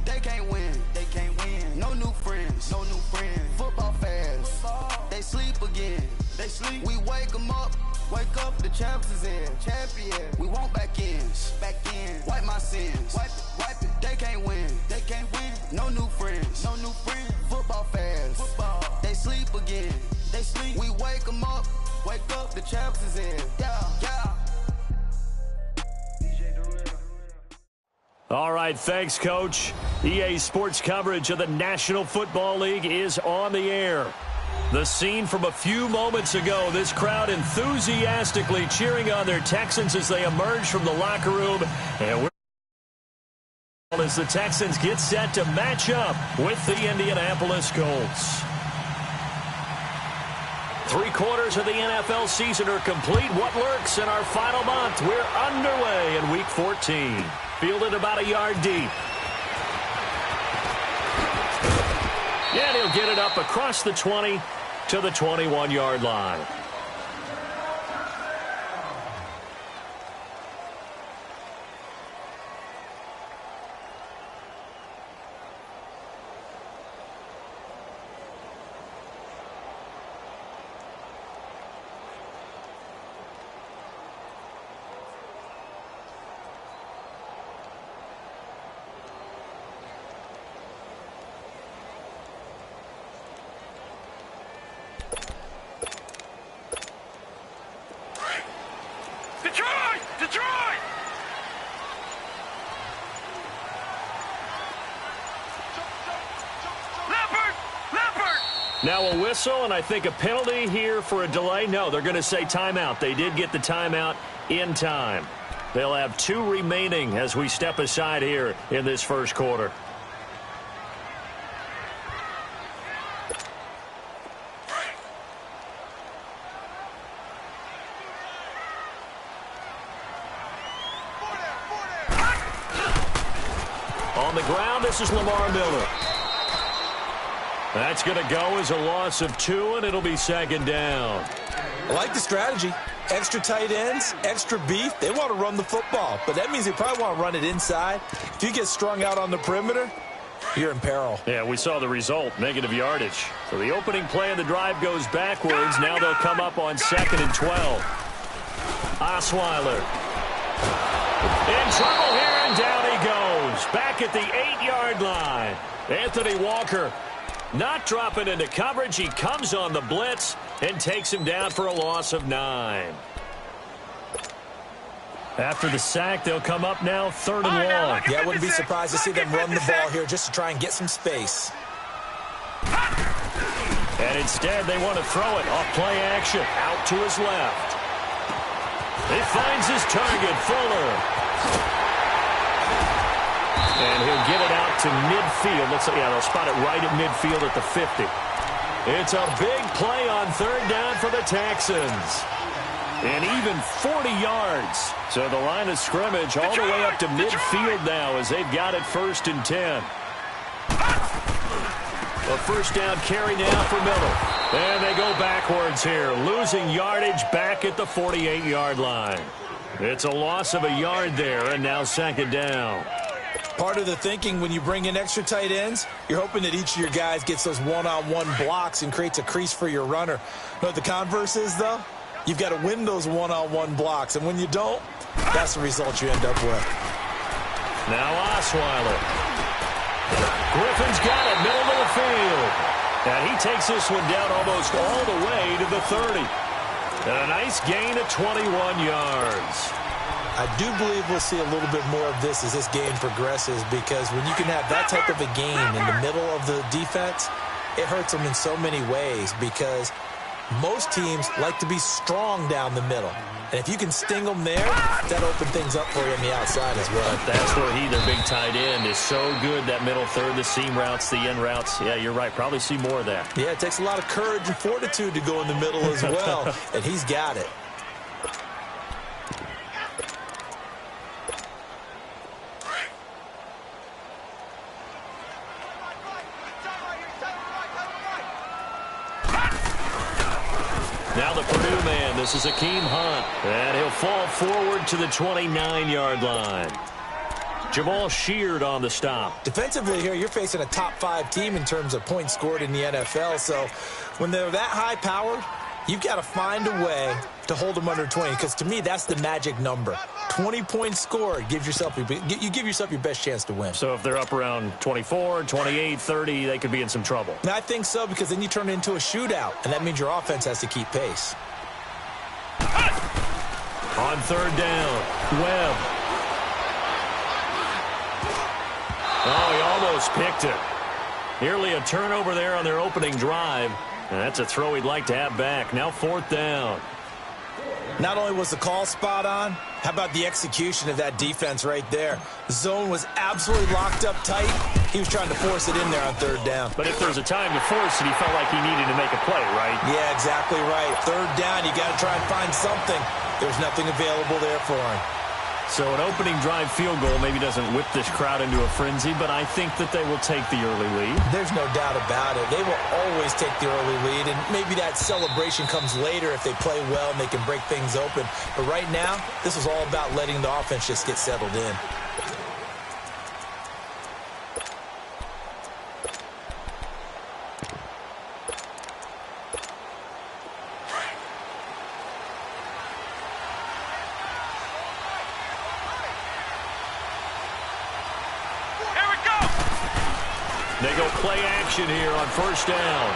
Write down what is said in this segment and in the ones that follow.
They can't win. No new friends. Football fans. They sleep again. We wake them up. Wake up, the champs is in. We want back ends. Wipe my sins. Wipe it. They can't win. No new friends. Football fans. They sleep again. We wake them up. Wake up, the champs is in. Yeah. All right, thanks, Coach. EA Sports coverage of the National Football League is on the air. The scene from a few moments ago, this crowd enthusiastically cheering on their Texans as they emerge from the locker room. And we're as the Texans get set to match up with the Indianapolis Colts. 3/4 of the NFL season are complete. What lurks in our final month? We're underway in Week 14. Fielded about a yard deep. And he'll get it up across the 20 to the 21-yard line. Now a whistle, and I think a penalty here for a delay. No, they're going to say timeout. They did get the timeout in time. They'll have 2 remaining as we step aside here in this first quarter. On the ground, this is Lamar Miller. That's going to go as a loss of 2, and it'll be second down. I like the strategy. Extra tight ends, extra beef. They want to run the football, but that means they probably want to run it inside. If you get strung out on the perimeter, you're in peril. Yeah, we saw the result, negative yardage. So the opening play of the drive goes backwards. Now they'll come up on 2nd and 12. Osweiler. In trouble here, and down he goes. Back at the 8-yard line. Anthony Walker not dropping into coverage. He comes on the blitz and takes him down for a loss of 9. After the sack, they'll come up now 3rd and long. Yeah, I wouldn't be surprised to see them run the ball here just to try and get some space. And instead, they want to throw it off play action out to his left. He finds his target, Fuller. And he'll get it out to midfield. They'll spot it right at midfield at the 50. It's a big play on 3rd down for the Texans. And even 40 yards. So the line of scrimmage all the way up to midfield now as they've got it 1st and 10. A first down carry now for Miller. And they go backwards here, losing yardage back at the 48-yard line. It's a loss of a yard there, and now 2nd down. Part of the thinking when you bring in extra tight ends, you're hoping that each of your guys gets those one-on-one blocks and creates a crease for your runner. You know what the converse is, though? You've got to win those one-on-one blocks, and when you don't, that's the result you end up with. Now Osweiler. Griffin's got it, middle of the field. And he takes this one down almost all the way to the 30. And a nice gain of 21 yards. I do believe we'll see a little bit more of this as this game progresses, because when you can have that type of a game in the middle of the defense, it hurts them in so many ways, because most teams like to be strong down the middle. And if you can sting them there, that'll open things up for you on the outside as well. But that's where their big tight end, is so good, that middle third, the seam routes, the in routes. Yeah, you're right. Probably see more of that. Yeah, it takes a lot of courage and fortitude to go in the middle as well, and he's got it. Now the Purdue man, this is Akeem Hunt, and he'll fall forward to the 29-yard line. Jamal Sheard on the stop. Defensively here, you're facing a top-5 team in terms of points scored in the NFL. So when they're that high-powered, you've got to find a way to hold them under 20, because to me, that's the magic number. 20 points scored, you give yourself your best chance to win. So if they're up around 24, 28, 30, they could be in some trouble. And I think so, because then you turn it into a shootout, and that means your offense has to keep pace. On third down, Webb. Oh, he almost picked it. Nearly a turnover there on their opening drive. And that's a throw he'd like to have back. Now fourth down. Not only was the call spot on, how about the execution of that defense right there? The zone was absolutely locked up tight. He was trying to force it in there on third down. But if there's a time to force it, he felt like he needed to make a play, right? Yeah, exactly right. Third down, you got to try and find something. There's nothing available there for him. So an opening drive field goal maybe doesn't whip this crowd into a frenzy, but I think that they will take the early lead. There's no doubt about it. They will always take the early lead, and maybe that celebration comes later if they play well and they can break things open. But right now, this is all about letting the offense just get settled in. They go play action here on first down.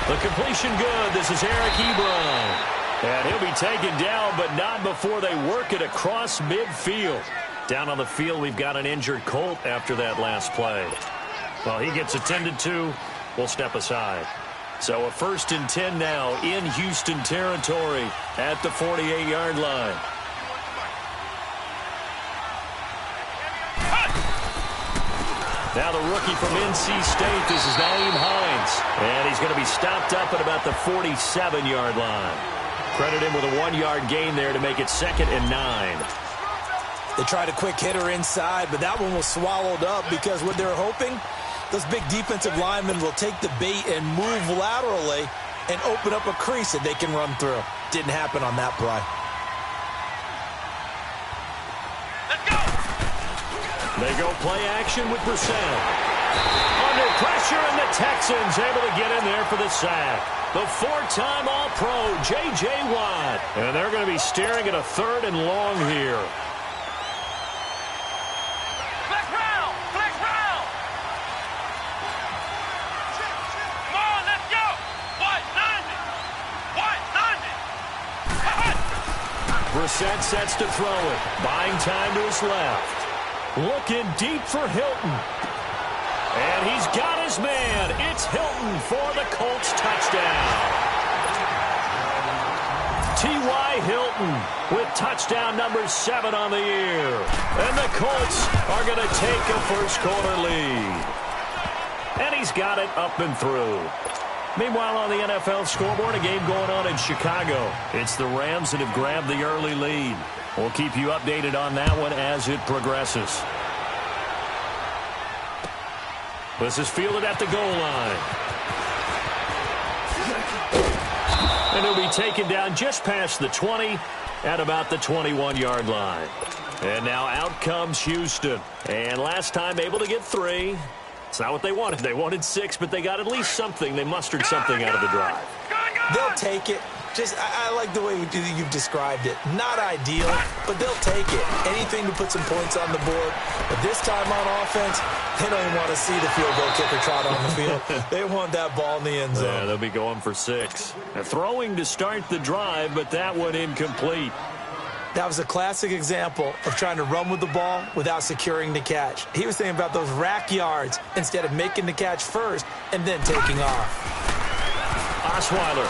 The completion good. This is Eric Ebron. And he'll be taken down, but not before they work it across midfield. Down on the field, we've got an injured Colt after that last play. Well, he gets attended to. We'll step aside. So a 1st and 10 now in Houston territory at the 48-yard line. Now the rookie from NC State, this is Nyheim Hines. And he's going to be stopped up at about the 47-yard line. Credit him with a 1-yard gain there to make it 2nd and 9. They tried a quick hitter inside, but that one was swallowed up because what they're hoping, those big defensive linemen will take the bait and move laterally and open up a crease that they can run through. Didn't happen on that play. They go play action with Brissett. Under pressure, and the Texans able to get in there for the sack. The 4-time All-Pro, J.J. Watt. And they're going to be staring at a 3rd and long here. Flex round! Flex round! Come on, let's go! White, 90! White, 90! Brissett sets to throw it. Buying time to his left. Looking deep for Hilton. And he's got his man. It's Hilton for the Colts touchdown. T.Y. Hilton with touchdown number 7 on the year. And the Colts are going to take a first-quarter lead. And he's got it up and through. Meanwhile, on the NFL scoreboard, a game going on in Chicago. It's the Rams that have grabbed the early lead. We'll keep you updated on that one as it progresses. This is fielded at the goal line. And he'll be taken down just past the 20 at about the 21-yard line. And now out comes Houston. And last time able to get 3. It's not what they wanted. They wanted 6, but they got at least something. They mustered something out of the drive. They'll take it. Just, I like the way you've described it. Not ideal, but they'll take it. Anything to put some points on the board. But this time on offense, they don't even want to see the field goal kicker trot on the field. They want that ball in the end zone. Yeah, they'll be going for 6. They're throwing to start the drive, but that one incomplete. That was a classic example of trying to run with the ball without securing the catch. He was thinking about those rack yards instead of making the catch first and then taking off. Osweiler.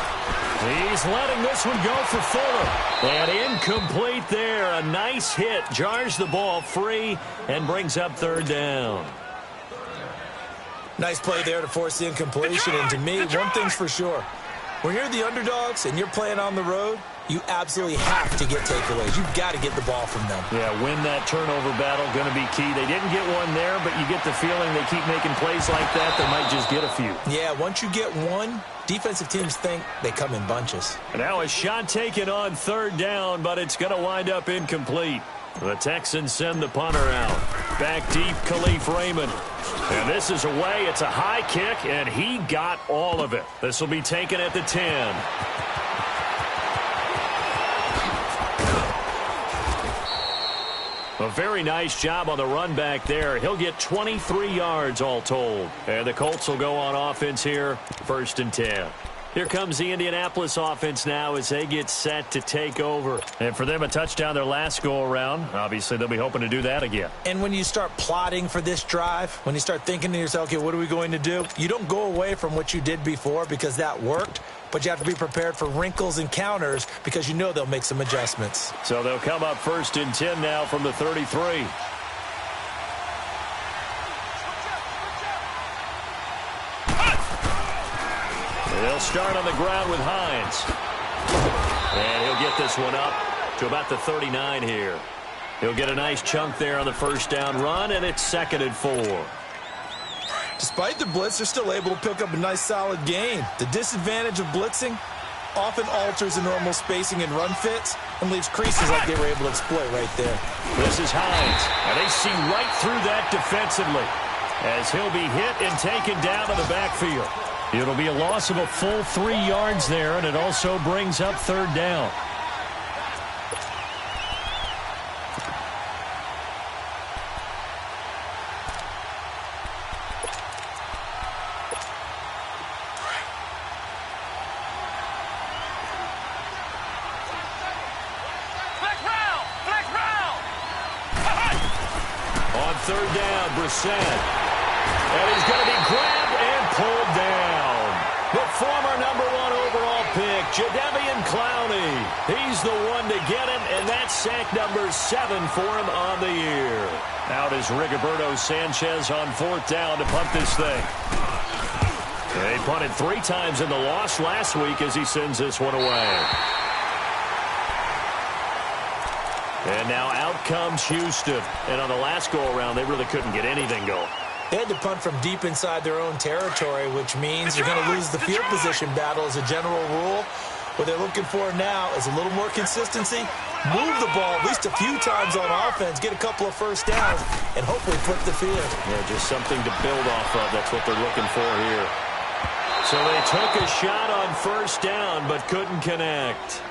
He's letting this one go for Fuller. And incomplete there. A nice hit. Jars the ball free and brings up 3rd down. Nice play there to force the incompletion. And to me, one thing's for sure. When you're the underdogs and you're playing on the road, you absolutely have to get takeaways. You've got to get the ball from them. Yeah, win that turnover battle, going to be key. They didn't get one there, but you get the feeling they keep making plays like that, they might just get a few. Yeah, once you get one, defensive teams think they come in bunches. And now a shot taken on 3rd down, but it's going to wind up incomplete. The Texans send the punter out. Back deep, Khalif Raymond. And this is away. It's a high kick, and he got all of it. This will be taken at the 10. A very nice job on the run back there. He'll get 23 yards all told. And the Colts will go on offense here, 1st and 10. Here comes the Indianapolis offense now as they get set to take over. And for them, a touchdown their last go-around. Obviously, they'll be hoping to do that again. And when you start plotting for this drive, when you start thinking to yourself, okay, what are we going to do? You don't go away from what you did before because that worked, but you have to be prepared for wrinkles and counters because you know they'll make some adjustments. So they'll come up 1st and 10 now from the 33. They'll start on the ground with Hines. And he'll get this one up to about the 39 here. He'll get a nice chunk there on the 1st down run, and it's 2nd and 4. Despite the blitz, they're still able to pick up a nice solid gain. The disadvantage of blitzing often alters the normal spacing and run fits and leaves creases like they were able to exploit right there. This is Hines, and they see right through that defensively as he'll be hit and taken down to the backfield. It'll be a loss of a full 3 yards there, and it also brings up 3rd down. On 3rd down, Brissett. And he's going to be grabbed and pulled down. The former #1 overall pick, Jadeveon Clowney. He's the one to get him, and that's sack number 7 for him on the year. Out is Rigoberto Sanchez on 4th down to punt this thing. They punted 3 times in the loss last week as he sends this one away. And now out comes Houston. And on the last go-around, they really couldn't get anything going. They had to punt from deep inside their own territory, which means you're going to lose the field position battle as a general rule. What they're looking for now is a little more consistency, move the ball at least a few times on offense, get a couple of 1st downs, and hopefully flip the field. Yeah, just something to build off of. That's what they're looking for here. So they took a shot on 1st down, but couldn't connect.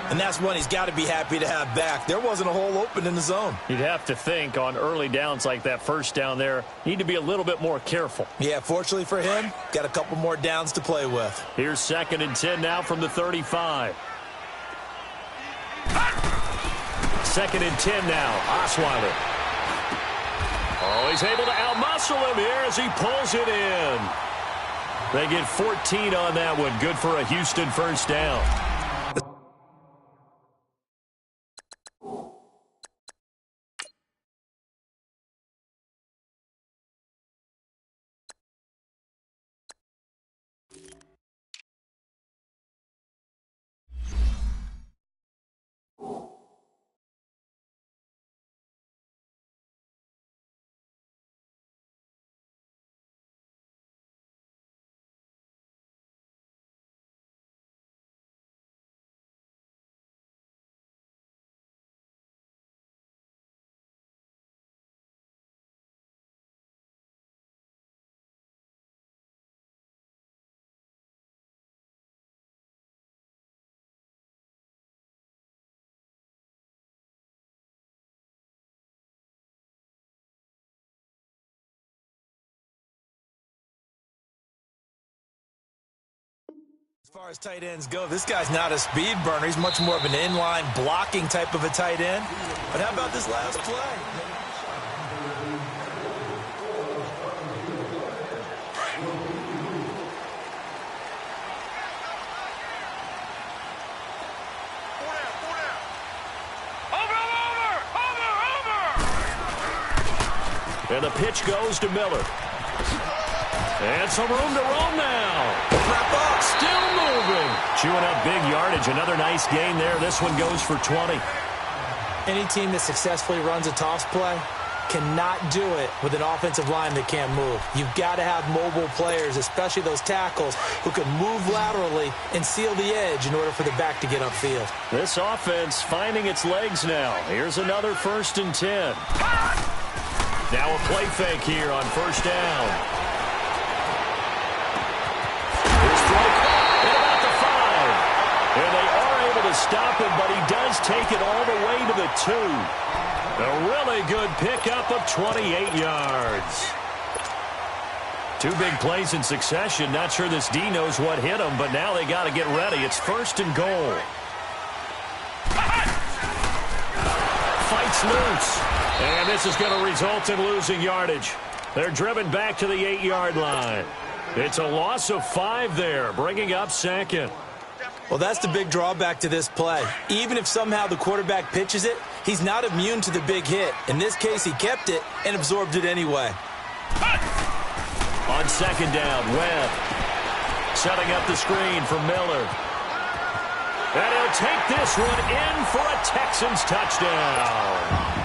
And that's one he's got to be happy to have back. There wasn't a hole open in the zone. You'd have to think on early downs like that 1st down there, need to be a little bit more careful. Yeah, fortunately for him, got a couple more downs to play with. Here's 2nd and 10 now from the 35. 2nd and 10 now, Osweiler. Oh, he's able to outmuscle him here as he pulls it in. They get 14 on that one. Good for a Houston 1st down. As far as tight ends go, this guy's not a speed burner. He's much more of an inline blocking type of a tight end. But how about this last play? And the pitch goes to Miller. And some room to roam now. Wrap up, still moving. Chewing up big yardage. Another nice gain there. This one goes for 20. Any team that successfully runs a toss play cannot do it with an offensive line that can't move. You've got to have mobile players, especially those tackles, who can move laterally and seal the edge in order for the back to get upfield. This offense finding its legs now. Here's another 1st and 10. Now a play fake here on 1st down. Here's throw caught at about the 5. And they are able to stop him, but he does take it all the way to the 2. A really good pickup of 28 yards. 2 big plays in succession. Not sure this D knows what hit him, but now they got to get ready. It's 1st and goal. Fights loose. And this is going to result in losing yardage. They're driven back to the 8-yard line. It's a loss of 5 there, bringing up 2nd. Well, that's the big drawback to this play. Even if somehow the quarterback pitches it, he's not immune to the big hit. In this case, he kept it and absorbed it anyway. On 2nd down, Webb setting up the screen for Miller. And he'll take this one in for a Texans touchdown.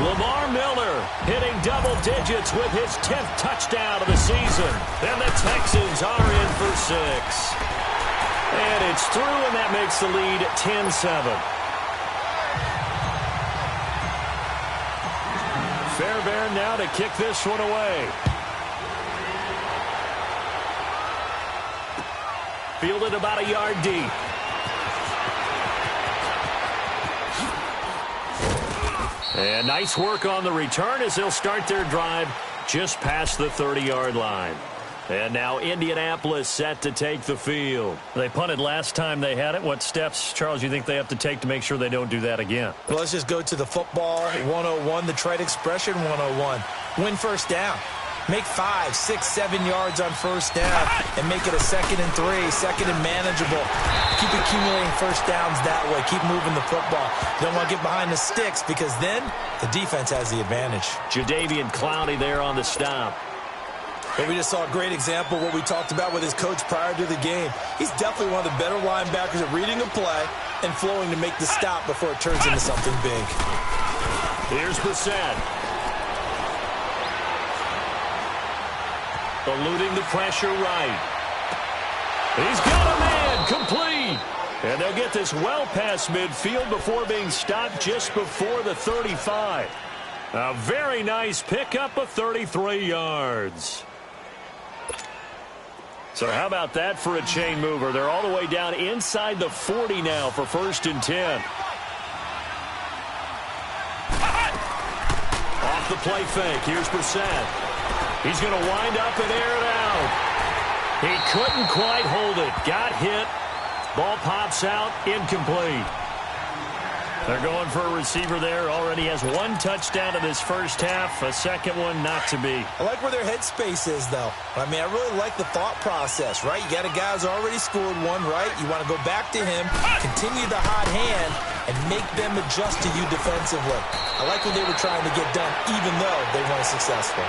Lamar Miller hitting double digits with his 10th touchdown of the season. And the Texans are in for 6. And it's through, and that makes the lead 10-7. Fairbairn now to kick this one away. Fielded about a yard deep. And nice work on the return as they'll start their drive just past the 30-yard line. And now Indianapolis set to take the field. They punted last time they had it. What steps, Charles, you think they have to take to make sure they don't do that again? Well, let's just go to the football 101, the trite expression 101. Win 1st down. Make 5, 6, 7 yards on 1st down and make it a 2nd and 3, 2nd and manageable. Keep accumulating 1st downs that way. Keep moving the football. You don't want to get behind the sticks because then the defense has the advantage. Jadeveon Clowney there on the stop. But we just saw a great example of what we talked about with his coach prior to the game. He's definitely one of the better linebackers at reading a play and flowing to make the stop before it turns into something big. Here's Brissett. Eluding the pressure right. He's got a man complete. And they'll get this well past midfield before being stopped just before the 35. A very nice pickup of 33 yards. So how about that for a chain mover? They're all the way down inside the 40 now for 1st and 10. Off the play fake. Here's Brissett. He's going to wind up and air it out. He couldn't quite hold it. Got hit. Ball pops out. Incomplete. They're going for a receiver there. Already has 1 touchdown in this 1st half. A 2nd one not to be. I like where their headspace is, though. I mean, I really like the thought process, right? You got a guy who's already scored 1, right? You want to go back to him, continue the hot hand, and make them adjust to you defensively. I like what they were trying to get done, even though they weren't successful.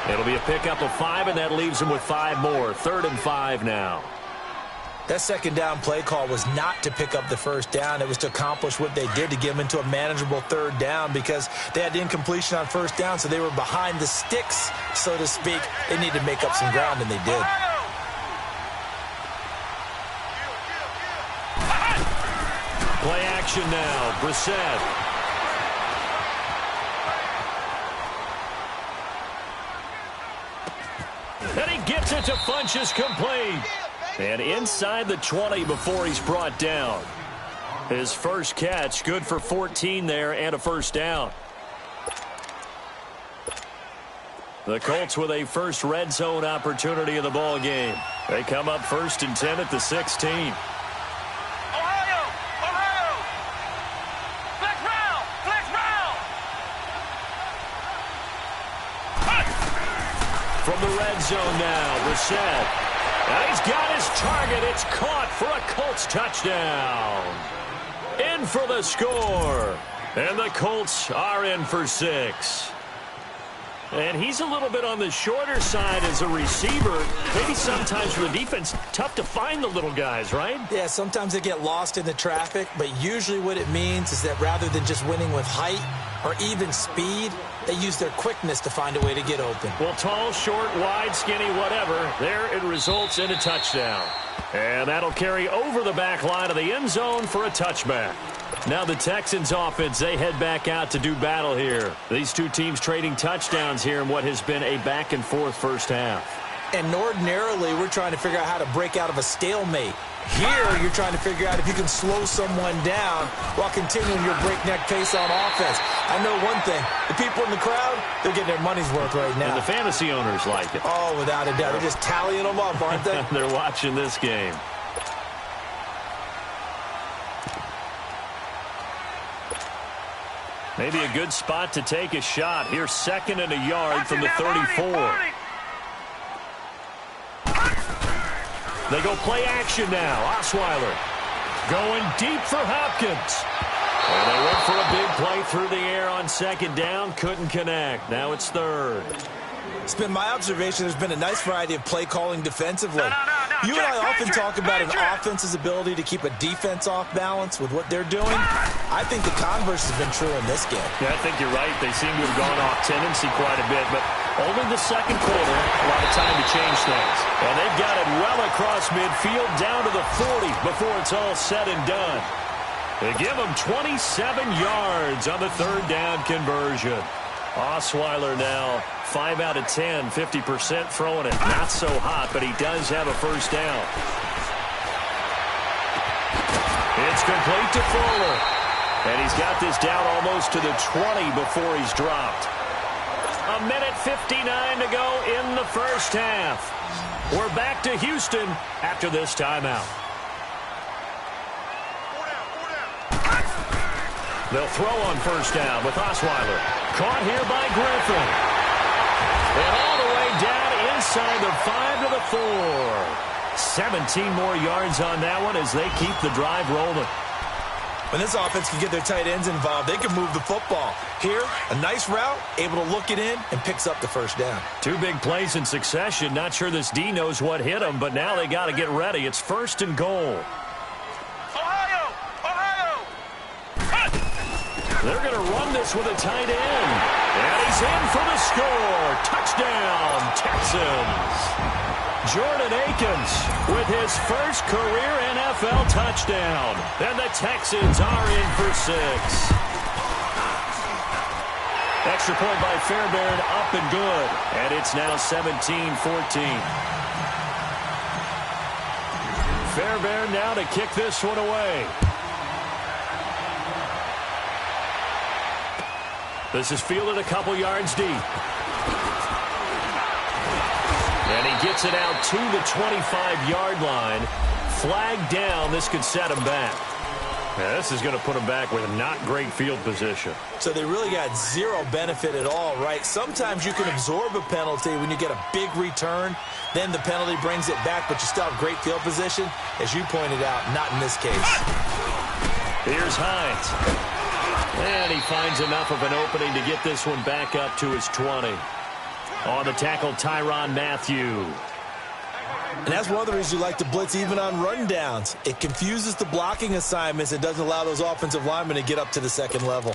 It'll be a pickup of 5, and that leaves them with 5 more. 3rd and 5 now. That 2nd down play call was not to pick up the 1st down. It was to accomplish what they did to get them into a manageable 3rd down because they had the incompletion on 1st down, so they were behind the sticks, so to speak. They needed to make up some ground, and they did. Play action now. Brissett. And he gets it to Funchess complete. And inside the 20 before he's brought down. His first catch, good for 14 there and a 1st down. The Colts with a first red zone opportunity of the ball game. They come up 1st and 10 at the 16. Ohio! Ohio! Flex round! Flex round! From the red zone now, Brissett. And he's got his target. It's caught for a Colts touchdown. In for the score. And the Colts are in for 6. And he's a little bit on the shorter side as a receiver. Maybe sometimes for the defense, tough to find the little guys, right? Yeah, sometimes they get lost in the traffic, but usually what it means is that rather than just winning with height, or even speed, they use their quickness to find a way to get open. Well, tall, short, wide, skinny, whatever, there it results in a touchdown. And that'll carry over the back line of the end zone for a touchback. Now the Texans offense, they head back out to do battle here. These two teams trading touchdowns here in what has been a back-and-forth first half. And ordinarily, we're trying to figure out how to break out of a stalemate. Here, you're trying to figure out if you can slow someone down while continuing your breakneck pace on offense. I know one thing. The people in the crowd, they're getting their money's worth right now. And the fantasy owners like it. Oh, without a doubt. They're just tallying them up, aren't they? They're watching this game. Maybe a good spot to take a shot. Here's 2nd and a yard from the 34. They go play action now. Osweiler going deep for Hopkins. And they went for a big play through the air on 2nd down. Couldn't connect. Now it's 3rd. It's been my observation there's been a nice variety of play calling defensively. You and I often talk about an offense's ability to keep a defense off balance with what they're doing. I think the converse has been true in this game. Yeah, I think you're right. They seem to have gone off tendency quite a bit, but only the 2nd quarter, a lot of time to change things. And they've got it well across midfield down to the 40 before it's all said and done. They give them 27 yards on the 3rd down conversion. Osweiler now 5 out of 10, 50% throwing it. Not so hot, but he does have a first down. It's complete to Fuller. And he's got this down almost to the 20 before he's dropped. 1:59 to go in the first half. We're back to Houston after this timeout. They'll throw on first down with Osweiler. Caught here by Griffin. And all the way down inside the 5 to the 4. 17 more yards on that one as they keep the drive rolling. When this offense can get their tight ends involved, they can move the football. Here, a nice route, able to look it in, and picks up the first down. 2 big plays in succession. Not sure this D knows what hit him, but now they got to get ready. It's 1st and goal. They're going to run this with a tight end. And he's in for the score. Touchdown, Texans. Jordan Akins with his first career NFL touchdown. And the Texans are in for 6. Extra point by Fairbairn, up and good. And it's now 17-14. Fairbairn now to kick this one away. This is fielded a couple yards deep. And he gets it out to the 25-yard line. Flag down. This could set him back. Yeah, this is going to put him back with not great field position. So they really got zero benefit at all, right? Sometimes you can absorb a penalty when you get a big return. Then the penalty brings it back, but you still have great field position. As you pointed out, not in this case. Here's Hines. And he finds enough of an opening to get this one back up to his 20. On the tackle, Tyrann Mathieu. And that's one of the reasons you like to blitz even on rundowns. It confuses the blocking assignments. It doesn't allow those offensive linemen to get up to the 2nd level.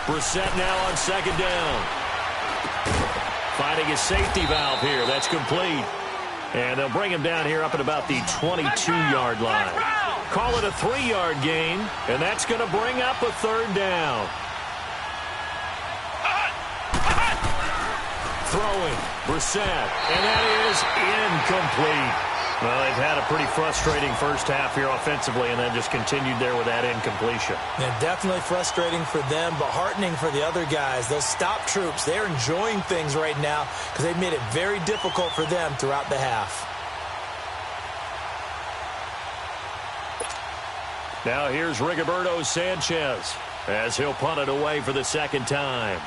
Brissett now on 2nd down. Finding a safety valve here. That's complete. And they'll bring him down here up at about the 22-yard line. Call it a 3-yard gain, and that's going to bring up a 3rd down. Throwing, Brissett, and that is incomplete. Well, they've had a pretty frustrating first half here offensively and then just continued there with that incompletion. Yeah, definitely frustrating for them, but heartening for the other guys. Those stop troops, they're enjoying things right now because they've made it very difficult for them throughout the half. Now here's Rigoberto Sanchez as he'll punt it away for the 2nd time.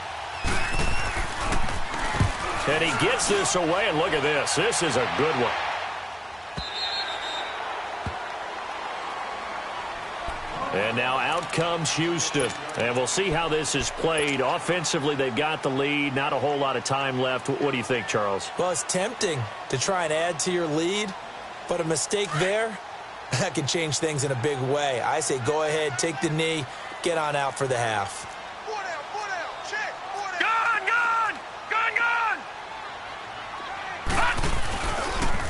And he gets this away, and look at this. This is a good one. And now out comes Houston. And we'll see how this is played. Offensively, they've got the lead. Not a whole lot of time left. What do you think, Charles? Well, it's tempting to try and add to your lead, but a mistake there, that can change things in a big way. I say go ahead, take the knee, get on out for the half.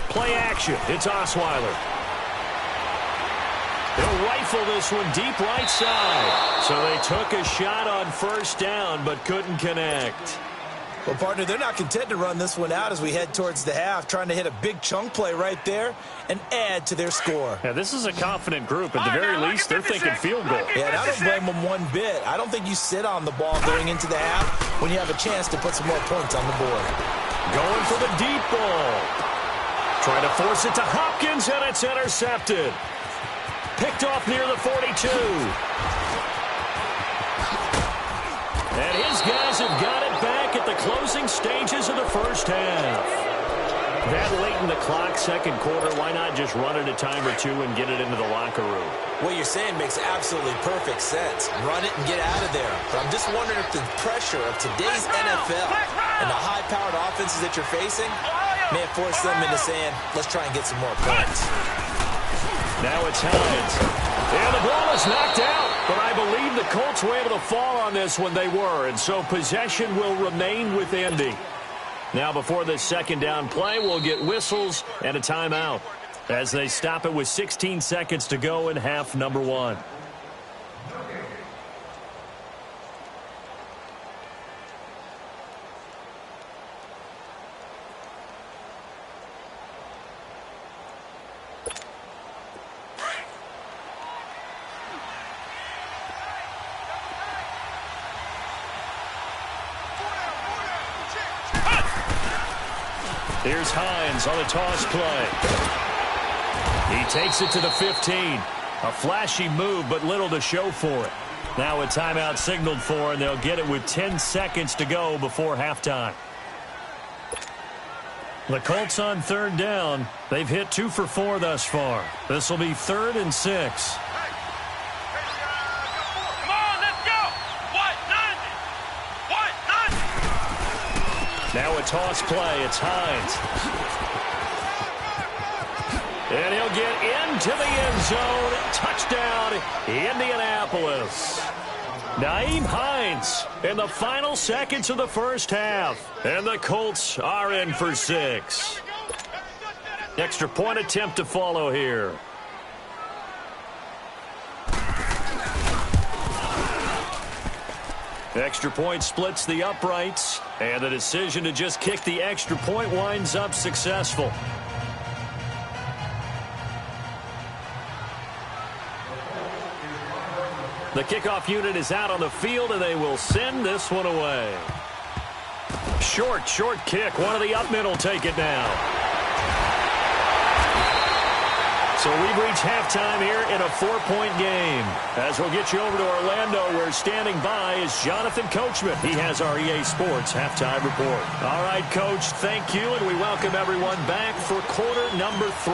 Play action. It's Osweiler. They'll rifle this one deep right side. So they took a shot on first down but couldn't connect. Well, partner, they're not content to run this one out as we head towards the half, trying to hit a big chunk play right there and add to their score. Yeah, this is a confident group. At the very least, they're thinking field goal. Yeah, and I don't blame them one bit. I don't think you sit on the ball going into the half when you have a chance to put some more points on the board. Going for the deep ball. Trying to force it to Hopkins, and it's intercepted. Picked off near the 42. And his guys have got it back at the closing stages of the first half. That late in the clock, second quarter, why not just run it a time or two and get it into the locker room? What you're saying makes absolutely perfect sense. Run it and get out of there. But I'm just wondering if the pressure of today's NFL and the high-powered offenses that you're facing may have forced them into saying, let's try and get some more points. Now it's Hines. And the ball is knocked out. But I believe the Colts were able to fall on this when they were. And so possession will remain with Indy. Now before this second down play, we'll get whistles and a timeout as they stop it with 16 seconds to go in half number one. Here's Hines on the toss play. He takes it to the 15. A flashy move, but little to show for it. Now a timeout signaled for, and they'll get it with 10 seconds to go before halftime. The Colts on third down. They've hit 2 for 4 thus far. This will be 3rd and 6. Now a toss play. It's Hines. And he'll get into the end zone. Touchdown, Indianapolis. Nyheim Hines in the final seconds of the first half. And the Colts are in for 6. Extra point attempt to follow here. Extra point splits the uprights, and the decision to just kick the extra point winds up successful. The kickoff unit is out on the field, and they will send this one away. Short kick. One of the up men will take it now. So we've reached halftime here in a 4-point game. As we'll get you over to Orlando, where standing by is Jonathan Coachman. He has our EA Sports halftime report. All right, Coach, thank you, and we welcome everyone back for quarter number 3.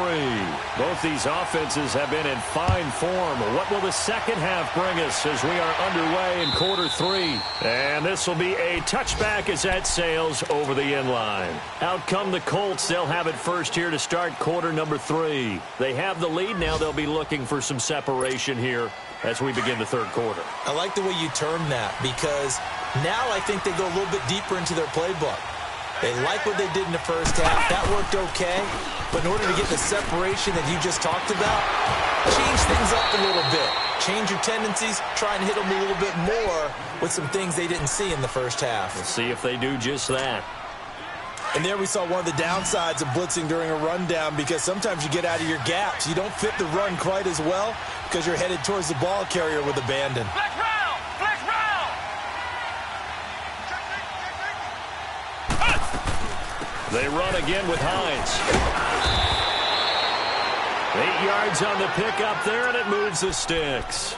Both these offenses have been in fine form. What will the second half bring us as we are underway in quarter 3? And this will be a touchback as that sails over the end line. Out come the Colts. They'll have it first here to start quarter number 3. They have the lead. Now they'll be looking for some separation here as we begin the third quarter. I like the way you term that, because now I think they go a little bit deeper into their playbook. They like what they did in the first half. That worked okay. But in order to get the separation that you just talked about, change things up a little bit. Change your tendencies. Try and hit them a little bit more with some things they didn't see in the first half. We'll see if they do just that. And there we saw one of the downsides of blitzing during a rundown, because sometimes you get out of your gaps. You don't fit the run quite as well because you're headed towards the ball carrier with abandon. Flex round! Flex round! They run again with Hines. 8 yards on the pickup there, and it moves the sticks.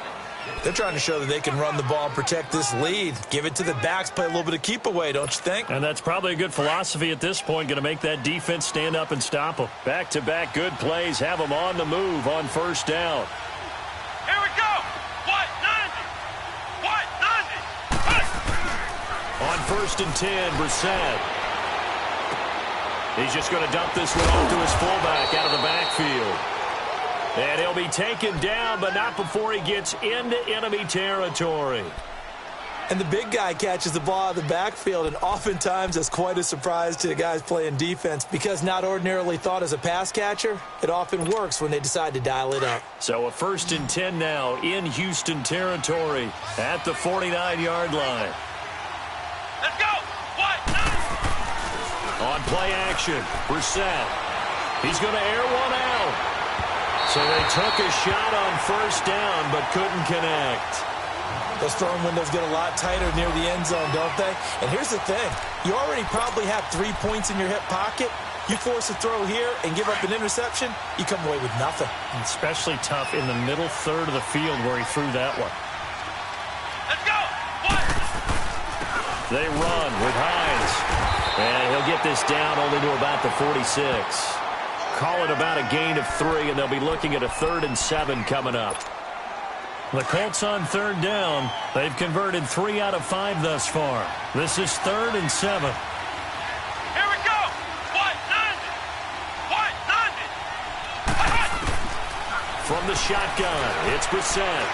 They're trying to show that they can run the ball and protect this lead. Give it to the backs, play a little bit of keep away, don't you think? And that's probably a good philosophy at this point, going to make that defense stand up and stop them. Back-to-back good plays have them on the move on first down. Here we go! first and 10, Brissett. He's just going to dump this one off to his fullback out of the backfield. And he'll be taken down, but not before he gets into enemy territory. And the big guy catches the ball out of the backfield, and oftentimes that's quite a surprise to the guys playing defense because not ordinarily thought as a pass catcher, it often works when they decide to dial it up. So a first and 10 now in Houston territory at the 49-yard line. Let's go. What? On play action, Brissett. He's going to air one out. So they took a shot on first down but couldn't connect. Those throwing windows get a lot tighter near the end zone, don't they? And here's the thing. You already probably have 3 points in your hip pocket. You force a throw here and give up an interception, you come away with nothing. Especially tough in the middle third of the field where he threw that one. Let's go. What? They run with Hines. And he'll get this down only to about the 46. Call it about a gain of 3, and they'll be looking at a 3rd and 7 coming up. The Colts on third down. They've converted 3 out of 5 thus far. This is 3rd and 7. Here we go. What? From the shotgun, it's Brissett.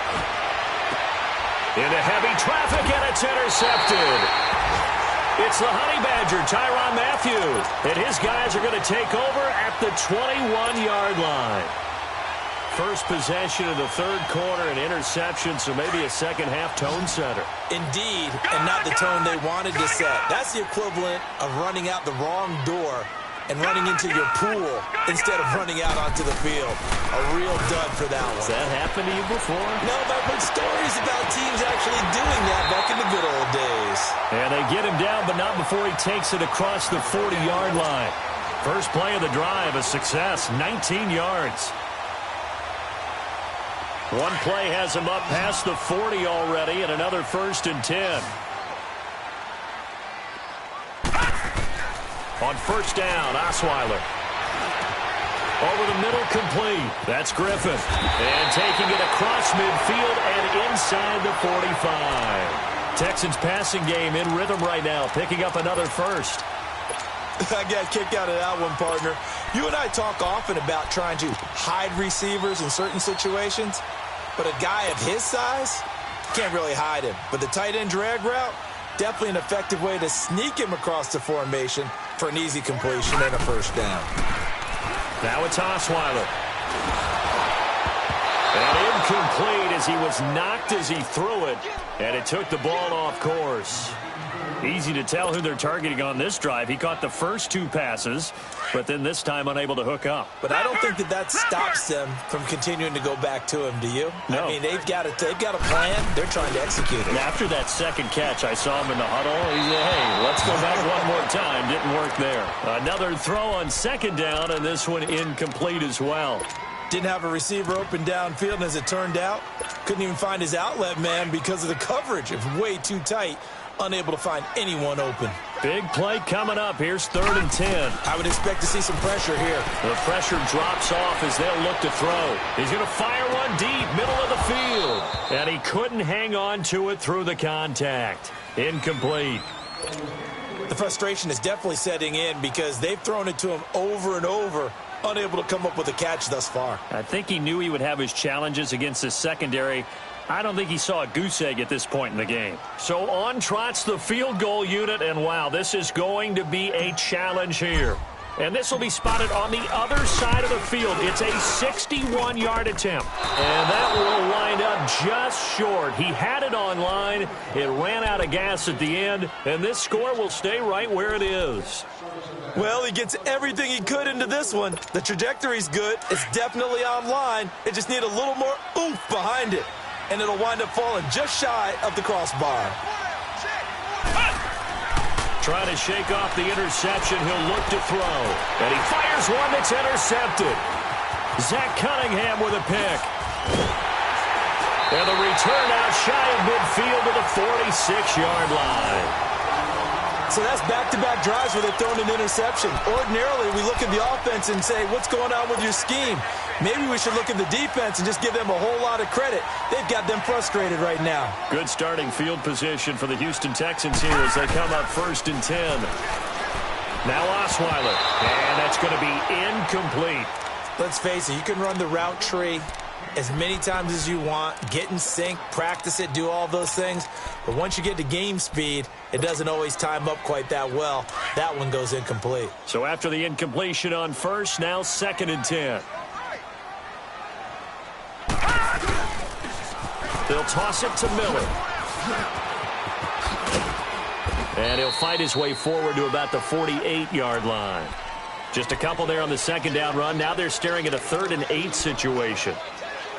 Into heavy traffic, and it's intercepted. It's the Honey Badger, Tyrann Mathieu. And his guys are going to take over at the 21-yard line. First possession of the third quarter, an interception, so maybe a second-half tone setter. Indeed, and not the tone they wanted to set. That's the equivalent of running out the wrong door and running into your pool instead of running out onto the field. A real dud for that one. Has that happened to you before? No, but I've heard stories about teams actually doing that back in the good old days. And they get him down, but not before he takes it across the 40-yard line. First play of the drive, a success, 19 yards. One play has him up past the 40 already, and another 1st and 10. On first down, Osweiler. Over the middle, complete. That's Griffin. And taking it across midfield and inside the 45. Texans passing game in rhythm right now, picking up another first. I got a kick out of that one, partner. You and I talk often about trying to hide receivers in certain situations, but a guy of his size can't really hide him. But the tight end drag route, definitely an effective way to sneak him across the formation for an easy completion and a first down. Now it's Osweiler. And incomplete as he was knocked as he threw it, and it took the ball off course. Easy to tell who they're targeting on this drive. He caught the first 2 passes, but then this time unable to hook up. But I don't think that stops them from continuing to go back to him, do you? No. I mean, they've got a plan. They're trying to execute it. And after that second catch, I saw him in the huddle. He said, hey, let's go back one more time. Didn't work there. Another throw on second down, and this one incomplete as well. Didn't have a receiver open downfield, and as it turned out, couldn't even find his outlet man because of the coverage. It was way too tight. Unable to find anyone open. Big play coming up. Here's 3rd and 10. I would expect to see some pressure here. The pressure drops off as they'll look to throw. He's going to fire one deep, middle of the field. And he couldn't hang on to it through the contact. Incomplete. The frustration is definitely setting in because they've thrown it to him over and over, unable to come up with a catch thus far. I think he knew he would have his challenges against his secondary. I don't think he saw a goose egg at this point in the game. So on trots the field goal unit, and wow, this is going to be a challenge here. And this will be spotted on the other side of the field. It's a 61-yard attempt. And that will wind up just short. He had it on line. It ran out of gas at the end, and this score will stay right where it is. Well, he gets everything he could into this one. The trajectory's good. It's definitely on line. It just needs a little more oomph behind it. And it'll wind up falling just shy of the crossbar. Trying to shake off the interception, he'll look to throw. And he fires one that's intercepted. Zach Cunningham with a pick. And the return out shy of midfield to the 46-yard line. So that's back-to-back drives where they've thrown an interception. Ordinarily, we look at the offense and say, what's going on with your scheme? Maybe we should look at the defense and just give them a whole lot of credit. They've got them frustrated right now. Good starting field position for the Houston Texans here as they come up 1st and 10. Now Osweiler, and that's going to be incomplete. Let's face it, you can run the route tree as many times as you want, get in sync, practice it, do all those things. But once you get to game speed, it doesn't always time up quite that well. That one goes incomplete. So after the incompletion on 1st, now 2nd and 10. They'll toss it to Miller. And he'll fight his way forward to about the 48-yard line. Just a couple there on the 2nd down run. Now they're staring at a 3rd and 8 situation.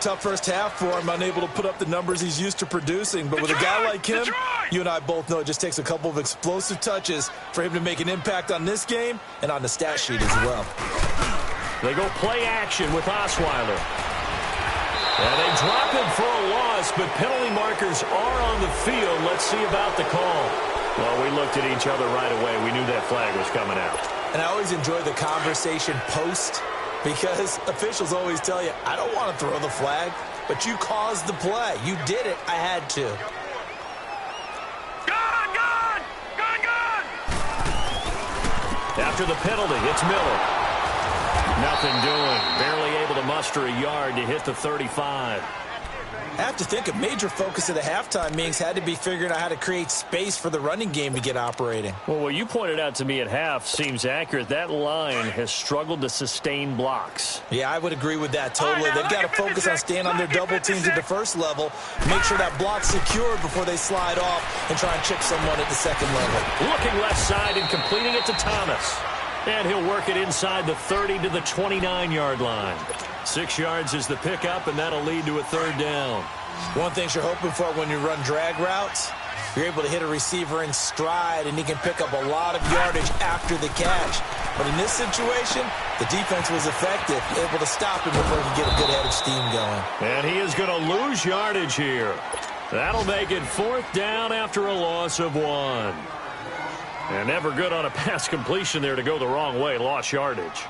Tough first half for him, unable to put up the numbers he's used to producing. But with a guy like him, you and I both know it just takes a couple of explosive touches for him to make an impact on this game and on the stat sheet as well. They go play action with Osweiler. And they drop him for a loss, but penalty markers are on the field. Let's see about the call. Well, we looked at each other right away. We knew that flag was coming out. And I always enjoy the conversation post, because officials always tell you, I don't want to throw the flag, but you caused the play. You did it. I had to. Gone! After the penalty, it's Miller. Nothing doing. Barely able to muster a yard to hit the 35. I have to think a major focus of the halftime meetings had to be figuring out how to create space for the running game to get operating. Well, what you pointed out to me at half seems accurate. That line has struggled to sustain blocks. Yeah, I would agree with that totally. They've got to focus on staying on their double teams at the first level, make sure that block's secured before they slide off and try and chip someone at the second level. Looking left side and completing it to Thomas. And he'll work it inside the 30 to the 29-yard line. 6 yards is the pickup, and that'll lead to a 3rd down. One thing you're hoping for when you run drag routes, you're able to hit a receiver in stride, and he can pick up a lot of yardage after the catch. But in this situation, the defense was effective, able to stop him before he could get a good head of steam going. And he is going to lose yardage here. That'll make it 4th down after a loss of 1. And never good on a pass completion there to go the wrong way. Lost yardage.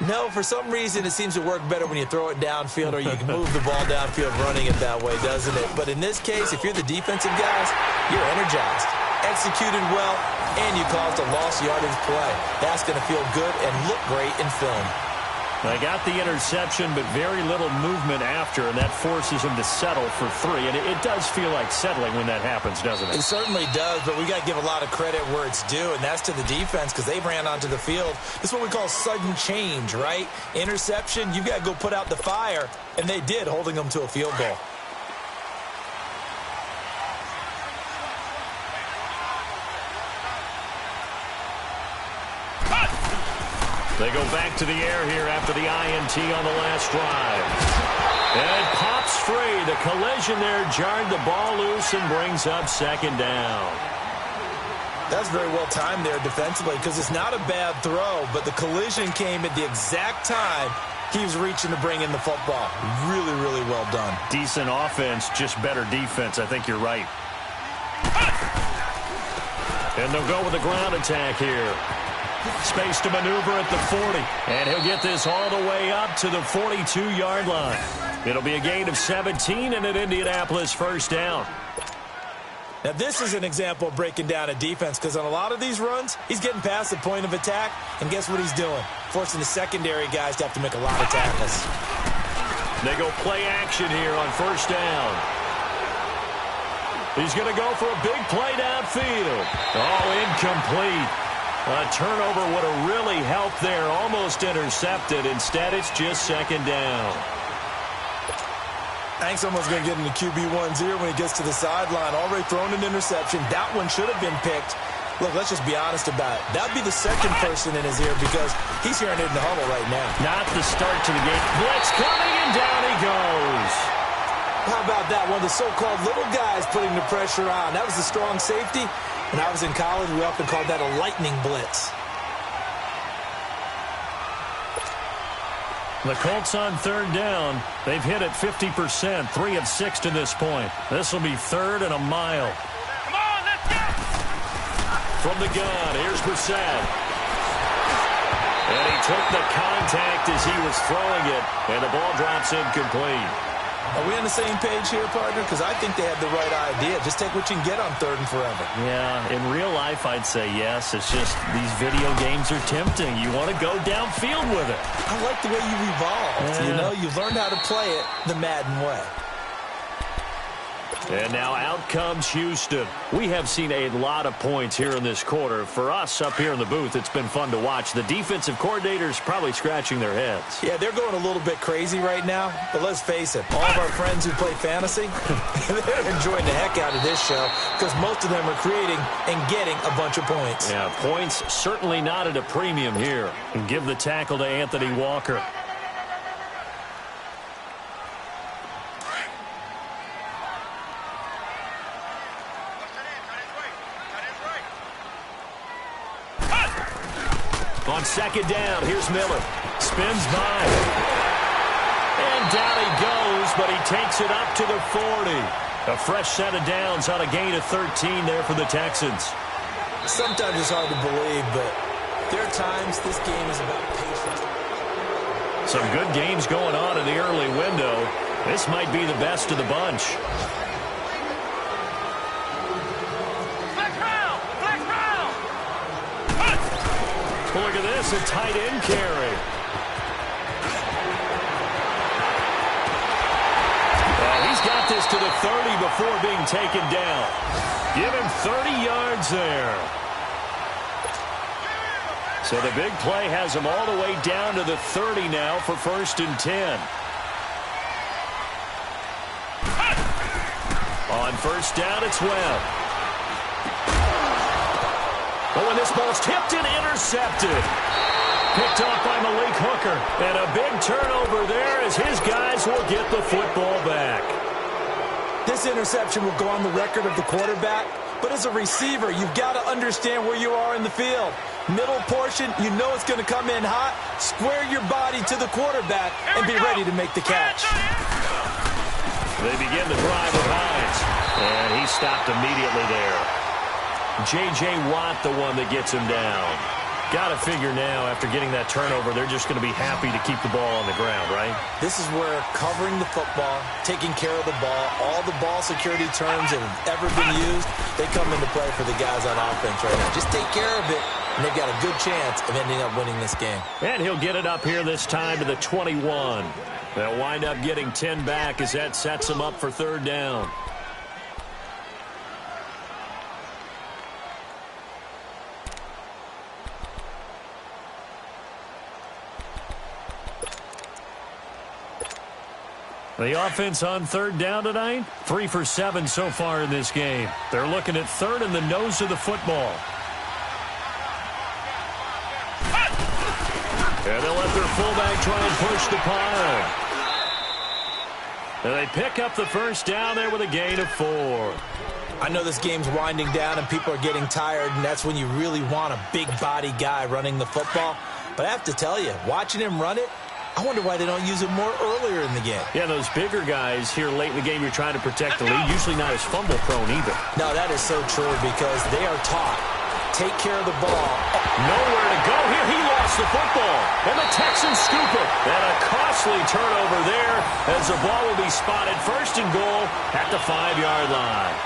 No, for some reason it seems to work better when you throw it downfield or you can move the ball downfield running it that way, doesn't it? But in this case, if you're the defensive guys, you're energized, executed well, and you caused a lost yardage play. That's going to feel good and look great in film. They got the interception, but very little movement after, and that forces them to settle for 3. And it does feel like settling when that happens, doesn't it? It certainly does, but we got to give a lot of credit where it's due, and that's to the defense because they ran onto the field. This is what we call sudden change, right? Interception, you got to go put out the fire, and they did, holding them to a field goal. They go back to the air here after the INT on the last drive. And it pops free. The collision there jarred the ball loose and brings up 2nd down. That's very well timed there defensively because it's not a bad throw, but the collision came at the exact time he was reaching to bring in the football. Really, really well done. Decent offense, just better defense. I think you're right. And they'll go with a ground attack here. Space to maneuver at the 40. And he'll get this all the way up to the 42-yard line. It'll be a gain of 17 and an Indianapolis 1st down. Now, this is an example of breaking down a defense because on a lot of these runs, he's getting past the point of attack, and guess what he's doing? Forcing the secondary guys to have to make a lot of tackles. They go play action here on 1st down. He's going to go for a big play downfield. Oh, incomplete. A turnover would have really helped there. Almost intercepted. Instead, it's just 2nd down. Hank's almost going to get into QB1-0 when he gets to the sideline. Already thrown an interception. That one should have been picked. Look, let's just be honest about it. That would be the second person in his ear because he's hearing it in the huddle right now. Not the start to the game. Blitz coming, and down he goes. How about that? One of the so-called little guys putting the pressure on. That was the strong safety. When I was in college, we often called that a lightning blitz. The Colts on 3rd down. They've hit it 50%, 3 of 6 to this point. This will be 3rd and a mile. Come on, let's go! from the gun. Here's Brissett. And he took the contact as he was throwing it, and the ball drops incomplete. Are we on the same page here, partner? Because I think they had the right idea. Just take what you can get on 3rd and forever. Yeah, in real life, I'd say yes. It's just these video games are tempting. You want to go downfield with it. I like the way you evolved. Yeah. You know, you've learned how to play it the Madden way. And now out comes Houston. We have seen a lot of points here in this quarter. For us up here in the booth, it's been fun to watch. The defensive coordinators probably scratching their heads. Yeah, they're going a little bit crazy right now. But let's face it, all of our friends who play fantasy, they're enjoying the heck out of this show because most of them are creating and getting a bunch of points. Yeah, points certainly not at a premium here. And give the tackle to Anthony Walker. On 2nd down, here's Miller. Spins by. And down he goes, but he takes it up to the 40. A fresh set of downs on a gain of 13 there for the Texans. Sometimes it's hard to believe, but there are times this game is about patience. Some good games going on in the early window. This might be the best of the bunch. Well, look at this, a tight end carry. And he's got this to the 30 before being taken down. Give him 30 yards there. So the big play has him all the way down to the 30 now for 1st and 10. On 1st down, it's Webb. Oh, and this ball's tipped and intercepted. Picked off by Malik Hooker. And a big turnover there as his guys will get the football back. This interception will go on the record of the quarterback, but as a receiver, you've got to understand where you are in the field. Middle portion, you know it's going to come in hot. Square your body to the quarterback and be ready to make the catch. They begin the drive with Hines. And he stopped immediately there. J.J. Watt, the one that gets him down. Got to figure now, after getting that turnover, they're just going to be happy to keep the ball on the ground, right? This is where covering the football, taking care of the ball, all the ball security terms that have ever been used, they come into play for the guys on offense right now. Just take care of it, and they've got a good chance of ending up winning this game. And he'll get it up here this time to the 21. They'll wind up getting 10 back as that sets them up for 3rd down. The offense on 3rd down tonight, 3 for 7 so far in this game. They're looking at 3rd and the nose of the football. And they'll let their fullback try and push the pile. And they pick up the 1st down there with a gain of 4. I know this game's winding down and people are getting tired, and that's when you really want a big body guy running the football. But I have to tell you, watching him run it, I wonder why they don't use him more earlier in the game. Yeah, those bigger guys here late in the game, you're trying to protect the lead, usually not as fumble-prone either. No, that is so true because they are taught. Take care of the ball. Nowhere to go here. He lost the football. And the Texans scoop it. And a costly turnover there as the ball will be spotted 1st and goal at the 5-yard line.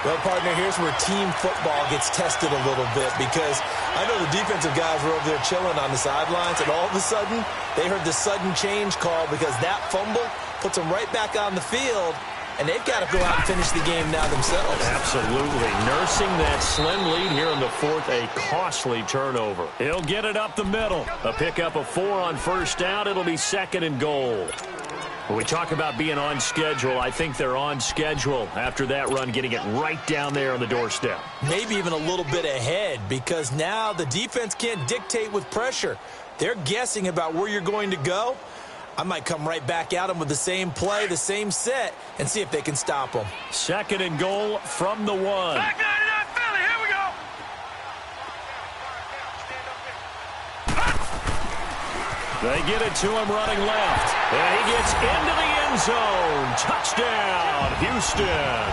Well, partner, here's where team football gets tested a little bit because I know the defensive guys were over there chilling on the sidelines, and all of a sudden, they heard the sudden change call because that fumble puts them right back on the field, and they've got to go out and finish the game now themselves. Absolutely. Nursing that slim lead here in the 4th, a costly turnover. He'll get it up the middle. A pickup of 4 on 1st down. It'll be 2nd and goal. When we talk about being on schedule, I think they're on schedule after that run, getting it right down there on the doorstep. Maybe even a little bit ahead because now the defense can't dictate with pressure. They're guessing about where you're going to go. I might come right back at them with the same play, the same set, and see if they can stop them. 2nd and goal from the 1. Back 99 Philly, here we go. They get it to him running left. And he gets into the end zone. Touchdown, Houston.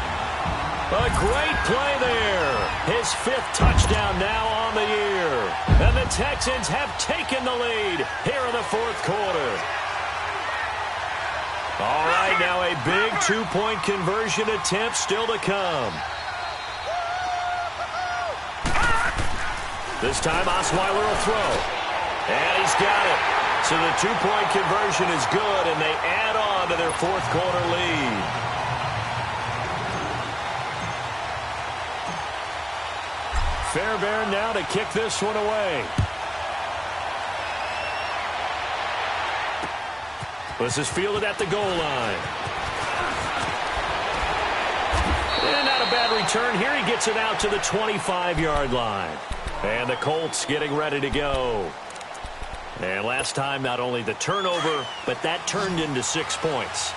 A great play there. His 5th touchdown now on the year. And the Texans have taken the lead here in the 4th quarter. All right, now a big 2-point conversion attempt still to come. This time Osweiler will throw. And he's got it. So the 2-point conversion is good, and they add on to their 4th quarter lead. Fairbairn now to kick this one away. This is fielded at the goal line. And not a bad return here. He gets it out to the 25-yard line. And the Colts getting ready to go. And last time, not only the turnover, but that turned into 6 points.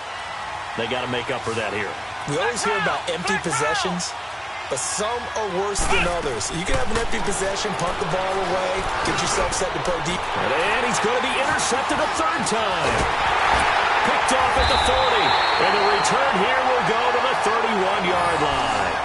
They got to make up for that here. We always hear about empty possessions, but some are worse than others. You can have an empty possession, punt the ball away, get yourself set to play deep. And he's going to be intercepted a 3rd time. Picked off at the 40. And the return here will go to the 31-yard line.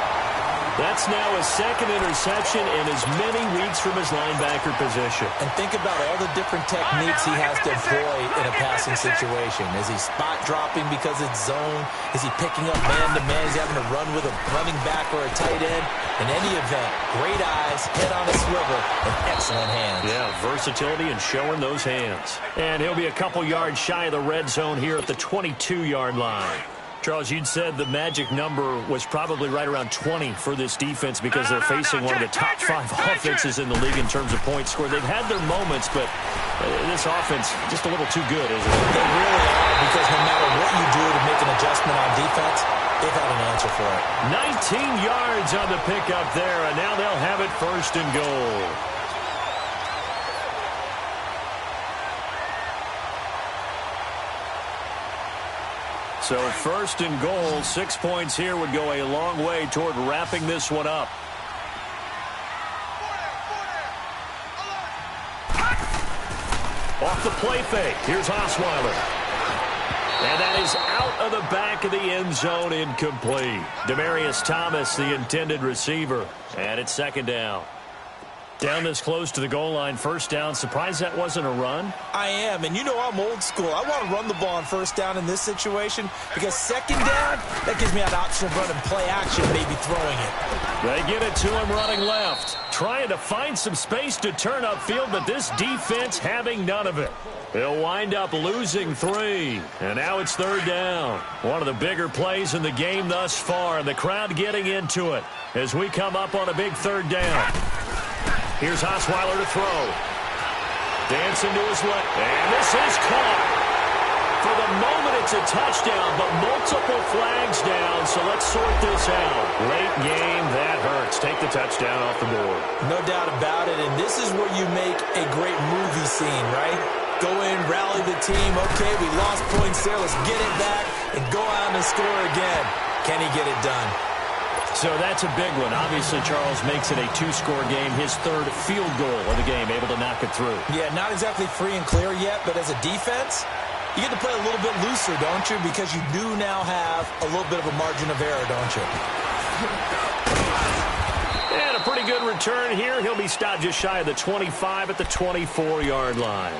That's now his 2nd interception in as many weeks from his linebacker position. And think about all the different techniques he has to employ in a passing situation. Is he spot dropping because it's zone? Is he picking up man-to-man? Is he having to run with a running back or a tight end? In any event, great eyes, head on a swivel, and excellent hands. Yeah, versatility and showing those hands. And he'll be a couple yards shy of the red zone here at the 22-yard line. Charles, you'd said the magic number was probably right around 20 for this defense because they're facing one of the top 5 offenses in the league in terms of points scored. They've had their moments, but this offense just a little too good, isn't it? They really are, because no matter what you do to make an adjustment on defense, they've had an answer for it. 19 yards on the pickup there, and now they'll have it 1st and goal. So 1st and goal, 6 points here would go a long way toward wrapping this one up. Off the play fake, here's Osweiler. And that is out of the back of the end zone, incomplete. Demaryius Thomas, the intended receiver. And it's 2nd down. Down this close to the goal line, 1st down. Surprised that wasn't a run? I am, and you know I'm old school. I want to run the ball on 1st down in this situation because 2nd down, that gives me an option of running play action, maybe throwing it. They get it to him running left. Trying to find some space to turn upfield, but this defense having none of it. They'll wind up losing 3. And now it's 3rd down. One of the bigger plays in the game thus far, and the crowd getting into it as we come up on a big 3rd down. Here's Osweiler to throw. Dancing to his left. And this is caught. For the moment, it's a touchdown, but multiple flags down, so let's sort this out. Late game, that hurts. Take the touchdown off the board. No doubt about it, and this is where you make a great movie scene, right? Go in, rally the team. Okay, we lost points there. Let's get it back and go out and score again. Can he get it done? So that's a big one. Obviously, Charles makes it a 2-score game. His 3rd field goal of the game, able to knock it through. Yeah, not exactly free and clear yet, but as a defense, you get to play a little bit looser, don't you? Because you do now have a little bit of a margin of error, don't you? And a pretty good return here. He'll be stopped just shy of the 25 at the 24-yard line.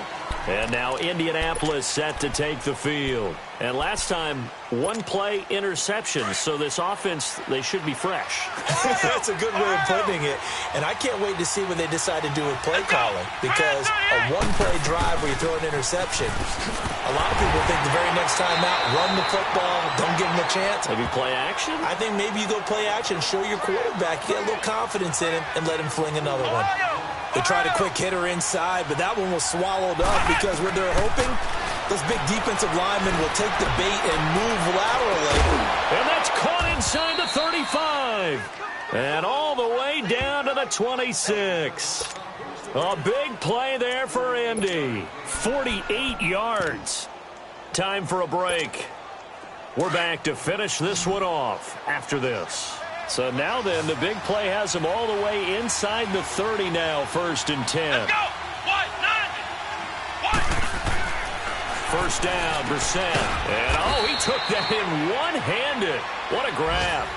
And now Indianapolis set to take the field. And last time, 1 play interception. So this offense, they should be fresh. That's a good way of putting it. And I can't wait to see what they decide to do with play calling. Because a 1-play drive where you throw an interception, a lot of people think the very next time out, run the football, don't give them a chance. Maybe play action? I think maybe you go play action, show your quarterback, get a little confidence in him, and let him fling another one. They tried a quick hitter inside, but that one was swallowed up because what they're hoping, those big defensive linemen will take the bait and move laterally. And that's caught inside the 35. And all the way down to the 26. A big play there for Indy. 48 yards. Time for a break. We're back to finish this one off after this. So now then, the big play has them all the way inside the 30 now, 1st and 10. Let's go. 1st down, Brissett. And, he took that in one-handed. What a grab.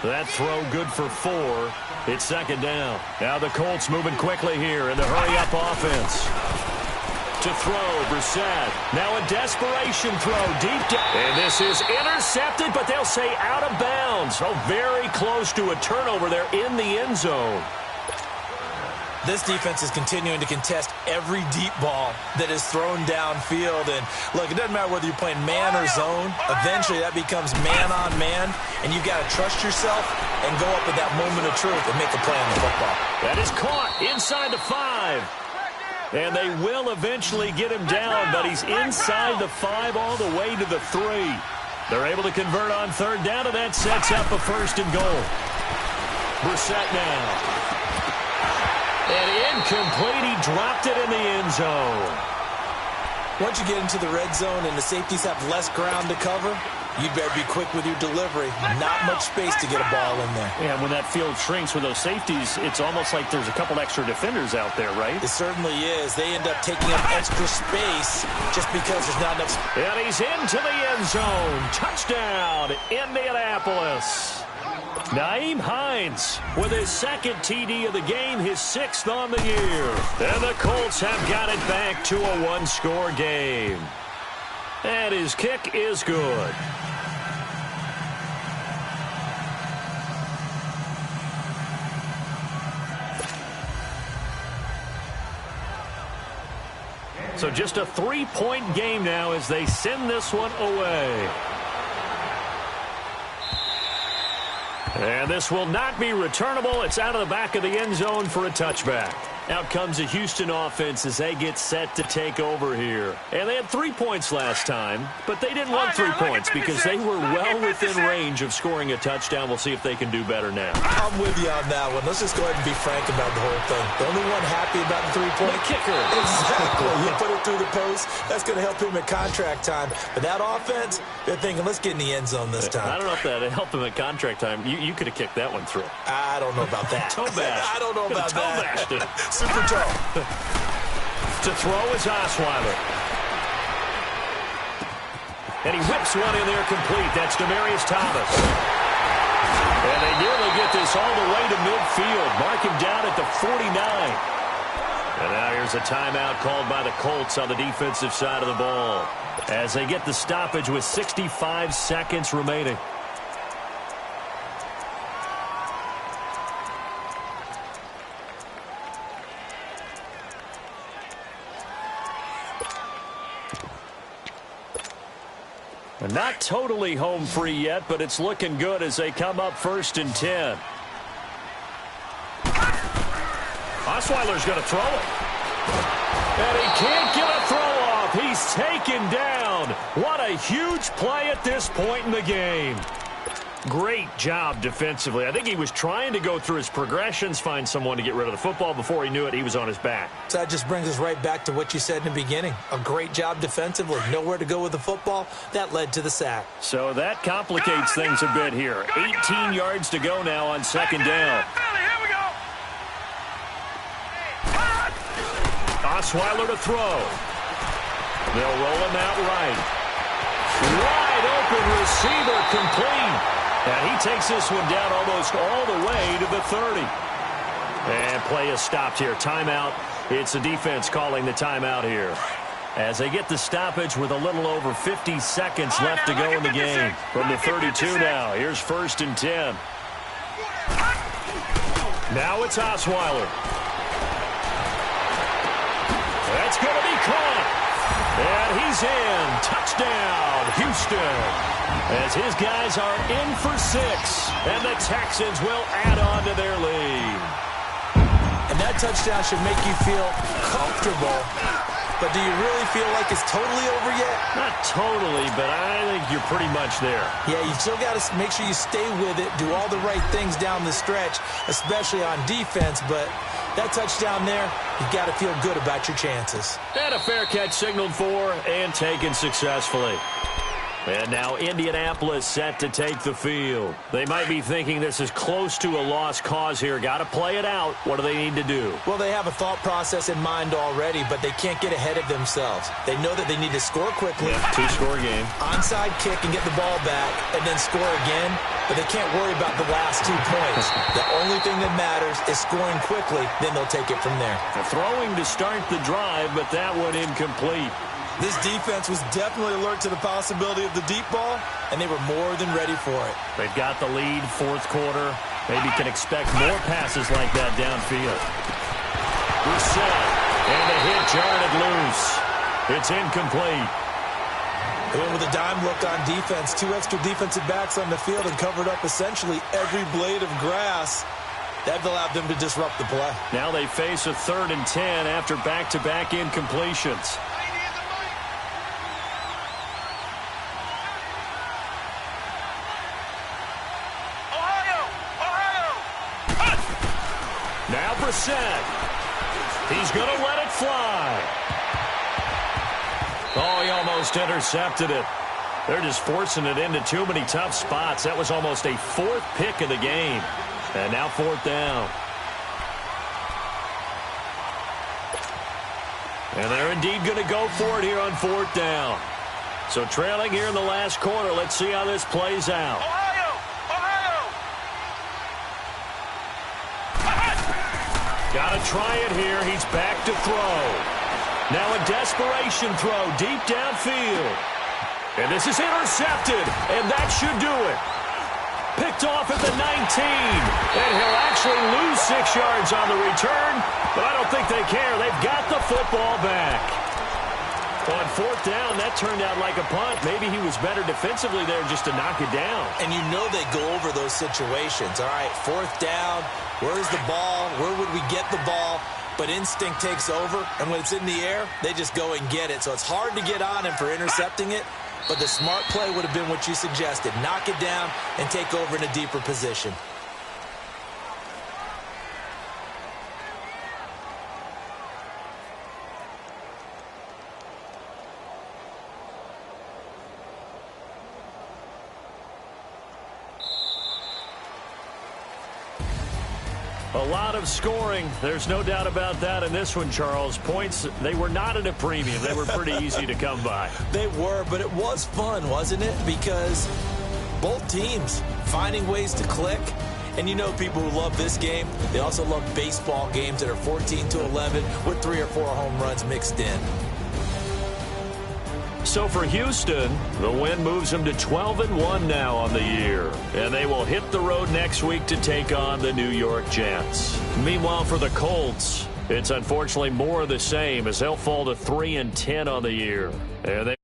That throw good for 4. It's second down. Now the Colts moving quickly here in the hurry-up offense. To throw, Brissett. Now a desperation throw deep down. And this is intercepted, but they'll say out of bounds. Oh, very close to a turnover there in the end zone. This defense is continuing to contest every deep ball that is thrown downfield. And, look, it doesn't matter whether you're playing man or zone. Eventually, that becomes man-on-man, and you've got to trust yourself and go up at that moment of truth and make a play on the football. That is caught inside the 5. And they will eventually get him down, but he's inside the 5 all the way to the 3. They're able to convert on third down, and that sets up a first and goal. Brissett now. And incomplete. He dropped it in the end zone. Once you get into the red zone and the safeties have less ground to cover, you better be quick with your delivery. Not much space to get a ball in there. Yeah, when that field shrinks with those safeties, it's almost like there's a couple extra defenders out there, right? It certainly is. They end up taking up extra space just because there's not enough space. And he's into the end zone. Touchdown, Indianapolis. Nyheim Hines with his second TD of the game, his 6th on the year. And the Colts have got it back to a 1-score game. And his kick is good. So just a 3-point game now as they send this one away. And this will not be returnable. It's out of the back of the end zone for a touchback. Out comes the Houston offense as they get set to take over here. And they had 3 points last time, but they didn't want 3 points because they were well within range of scoring a touchdown. We'll see if they can do better now. I'm with you on that one. Let's just go ahead and be frank about the whole thing. The only one happy about the 3-point kicker. Exactly. You put it through the post. That's going to help him at contract time. But that offense, they're thinking, let's get in the end zone this time. I don't know if that helped him at contract time. You could have kicked that one through. I don't know about that. Toe bash. I don't know about that. Toe bashed it. Super toe. To throw is Osweiler. And he whips one in there complete. That's Demaryius Thomas. And they nearly get this all the way to midfield. Mark him down at the 49. And now here's a timeout called by the Colts on the defensive side of the ball as they get the stoppage with 65 seconds remaining. Not totally home free yet, but it's looking good as they come up 1st and 10. Osweiler's going to throw it. And he can't get a throw off. He's taken down. What a huge play at this point in the game. Great job defensively. I think he was trying to go through his progressions, find someone to get rid of the football. Before he knew it, he was on his back. So that just brings us right back to what you said in the beginning. A great job defensively. Nowhere to go with the football. That led to the sack. So that complicates things a bit here. 18 yards to go now on 2nd down. Osweiler to throw. They'll roll him out right. Wide open receiver complete. And he takes this one down almost all the way to the 30. And play is stopped here. Timeout. It's the defense calling the timeout here. As they get the stoppage with a little over 50 seconds left to go in the game. From the 32 now. Here's 1st and 10. Now it's Osweiler. That's going to be caught. And he's in. Touchdown, Houston. As his guys are in for 6. And the Texans will add on to their lead. And that touchdown should make you feel comfortable. But do you really feel like it's totally over yet? Not totally, but I think you're pretty much there. Yeah, you still got to make sure you stay with it, do all the right things down the stretch, especially on defense. But that touchdown there, you got to feel good about your chances. And a fair catch signaled for and taken successfully. And now Indianapolis set to take the field. They might be thinking this is close to a lost cause here. Got to play it out. What do they need to do? Well, they have a thought process in mind already, but they can't get ahead of themselves. They know that they need to score quickly. Yeah, two-score game. Onside kick and get the ball back and then score again, but they can't worry about the last 2 points. The only thing that matters is scoring quickly, then they'll take it from there. Throwing to start the drive, but that one incomplete. This defense was definitely alert to the possibility of the deep ball, and they were more than ready for it. They've got the lead, fourth quarter. Maybe can expect more passes like that downfield. Reset, and the hit jarred it loose. It's incomplete. They went with a dime look on defense. 2 extra defensive backs on the field and covered up essentially every blade of grass. That allowed them to disrupt the play. Now they face a 3rd and 10 after back-to-back incompletions. Now Brissett. He's going to let it fly. Oh, he almost intercepted it. They're just forcing it into too many tough spots. That was almost a 4th pick of the game. And now 4th down. And they're indeed going to go for it here on 4th down. So trailing here in the last quarter. Let's see how this plays out. Got to try it here. He's back to throw. Now a desperation throw deep downfield. And this is intercepted, and that should do it. Picked off at the 19, and he'll actually lose 6 yards on the return, but I don't think they care. They've got the football back. On 4th down, that turned out like a punt. Maybe he was better defensively there just to knock it down. And you know they go over those situations. All right, 4th down, where's the ball? Where would we get the ball? But instinct takes over, and when it's in the air, they just go and get it. So it's hard to get on him for intercepting it, but the smart play would have been what you suggested. Knock it down and take over in a deeper position. A lot of scoring. There's no doubt about that in this one, Charles. Points, they were not at a premium. They were pretty easy to come by. They were, but it was fun, wasn't it? Because both teams finding ways to click. And you know people who love this game, they also love baseball games that are 14-11 with 3 or 4 home runs mixed in. So for Houston, the win moves them to 12-1 now on the year. And they will hit the road next week to take on the New York Jets. Meanwhile, for the Colts, it's unfortunately more of the same as they'll fall to 3-10 on the year. And they